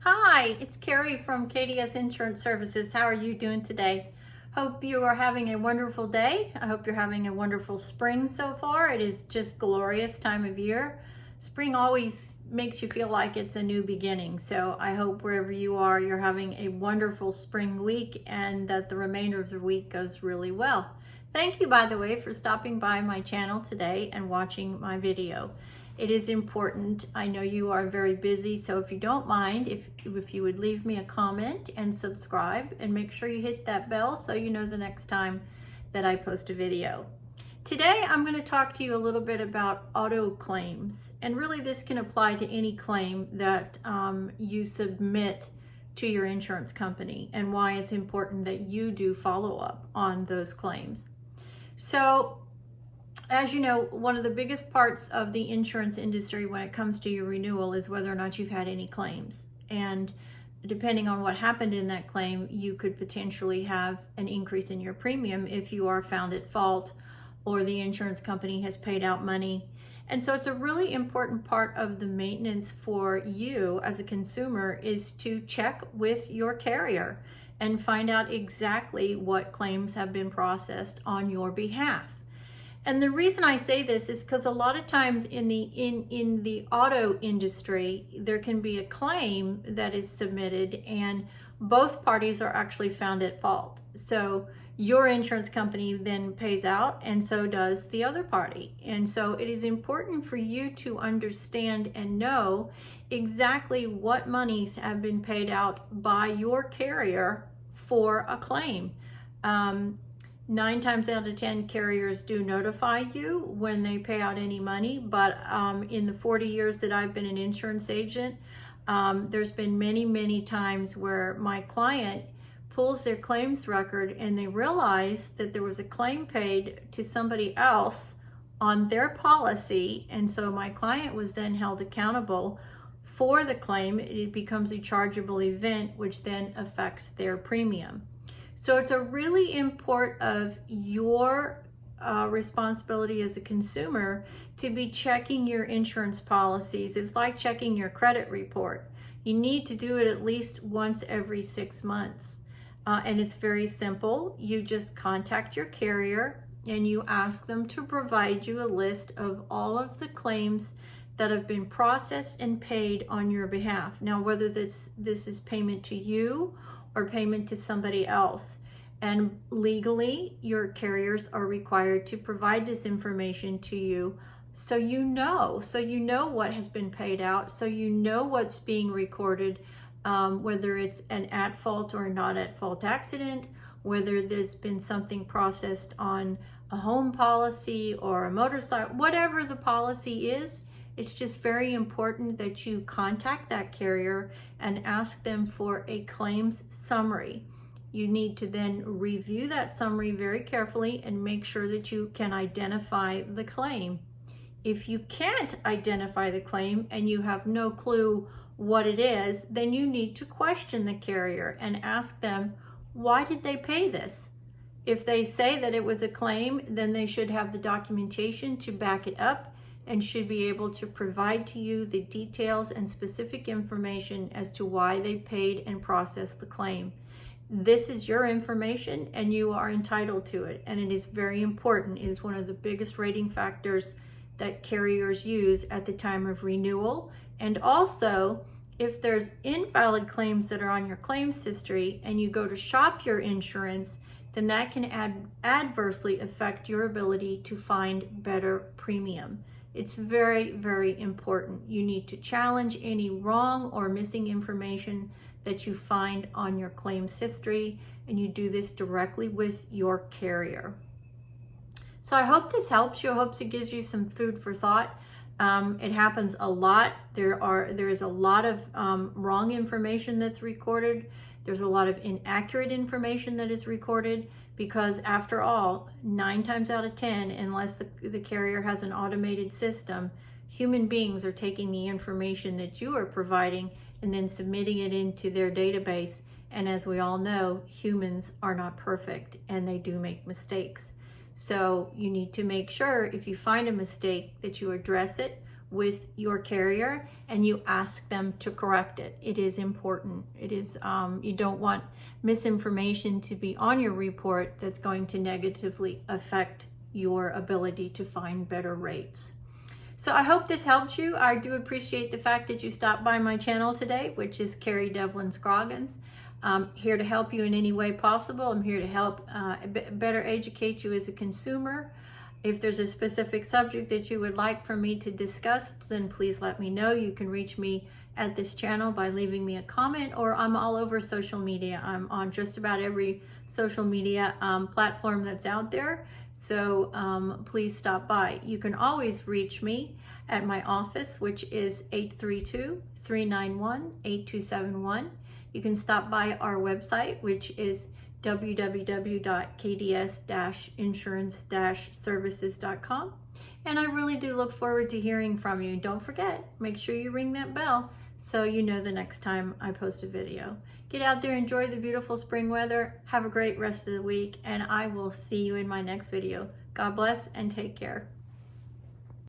Hi, it's Carrie from KDS Insurance Services. How are you doing today? Hope you are having a wonderful day. I hope you're having a wonderful spring so far. It is just glorious time of year. Spring always makes you feel like it's a new beginning. So I hope wherever you are, you're having a wonderful spring week and that the remainder of the week goes really well. Thank you, by the way, for stopping by my channel today and watching my video. It is important. I know you are very busy, so if you don't mind, if you would leave me a comment and subscribe and make sure you hit that bell so you know the next time that I post a video. Today, I'm going to talk to you a little bit about auto claims, and really this can apply to any claim that you submit to your insurance company and why it's important that you do follow up on those claims. So, as you know, one of the biggest parts of the insurance industry when it comes to your renewal is whether or not you've had any claims. And depending on what happened in that claim, you could potentially have an increase in your premium if you are found at fault or the insurance company has paid out money. And so it's a really important part of the maintenance for you as a consumer is to check with your carrier and find out exactly what claims have been processed on your behalf. And the reason I say this is because a lot of times in the auto industry, there can be a claim that is submitted and both parties are actually found at fault. So your insurance company then pays out and so does the other party. And so it is important for you to understand and know exactly what monies have been paid out by your carrier for a claim. 9 times out of 10 carriers do notify you when they pay out any money, but in the 40 years that I've been an insurance agent, there's been many times where my client pulls their claims record and they realize that there was a claim paid to somebody else on their policy, and so my client was then held accountable for the claim. It becomes a chargeable event, which then affects their premium. So it's a really important of your responsibility as a consumer to be checking your insurance policies. It's like checking your credit report. You need to do it at least once every 6 months. And it's very simple. You just contact your carrier and you ask them to provide you a list of all of the claims that have been processed and paid on your behalf. Now, whether this is payment to you or payment to somebody else. And legally, your carriers are required to provide this information to you so you know what has been paid out, so you know what's being recorded, whether it's an at-fault or not at-fault accident, whether there's been something processed on a home policy or a motorcycle, whatever the policy is. It's just very important that you contact that carrier and ask them for a claims summary. You need to then review that summary very carefully and make sure that you can identify the claim. If you can't identify the claim and you have no clue what it is, then you need to question the carrier and ask them, why did they pay this? If they say that it was a claim, then they should have the documentation to back it up and should be able to provide to you the details and specific information as to why they paid and processed the claim. This is your information and you are entitled to it, and it is very important. It is one of the biggest rating factors that carriers use at the time of renewal. And also, if there's invalid claims that are on your claims history and you go to shop your insurance, then that can adversely affect your ability to find better premium. It's very important. You need to challenge any wrong or missing information that you find on your claims history, and you do this directly with your carrier. So I hope this helps you. I hope it gives you some food for thought. It happens a lot. There is a lot of wrong information that's recorded. There's a lot of inaccurate information that is recorded because, after all, 9 times out of 10, unless the carrier has an automated system, human beings are taking the information that you are providing and then submitting it into their database. And as we all know, humans are not perfect and they do make mistakes. So you need to make sure if you find a mistake that you address it with your carrier and you ask them to correct it. It is important. It is, you don't want misinformation to be on your report that's going to negatively affect your ability to find better rates. So I hope this helped you. I do appreciate the fact that you stopped by my channel today, which is Carrie Devlin Scroggins. I'm here to help you in any way possible. I'm here to help better educate you as a consumer. If there's a specific subject that you would like for me to discuss, then please let me know. You can reach me at this channel by leaving me a comment, or I'm all over social media. I'm on just about every social media platform that's out there. So please stop by. You can always reach me at my office, which is 832-391-8271. You can stop by our website, which is www.kds-insurance-services.com. And I really do look forward to hearing from you. Don't forget, make sure you ring that bell so you know the next time I post a video. Get out there, enjoy the beautiful spring weather, have a great rest of the week, and I will see you in my next video. God bless and take care.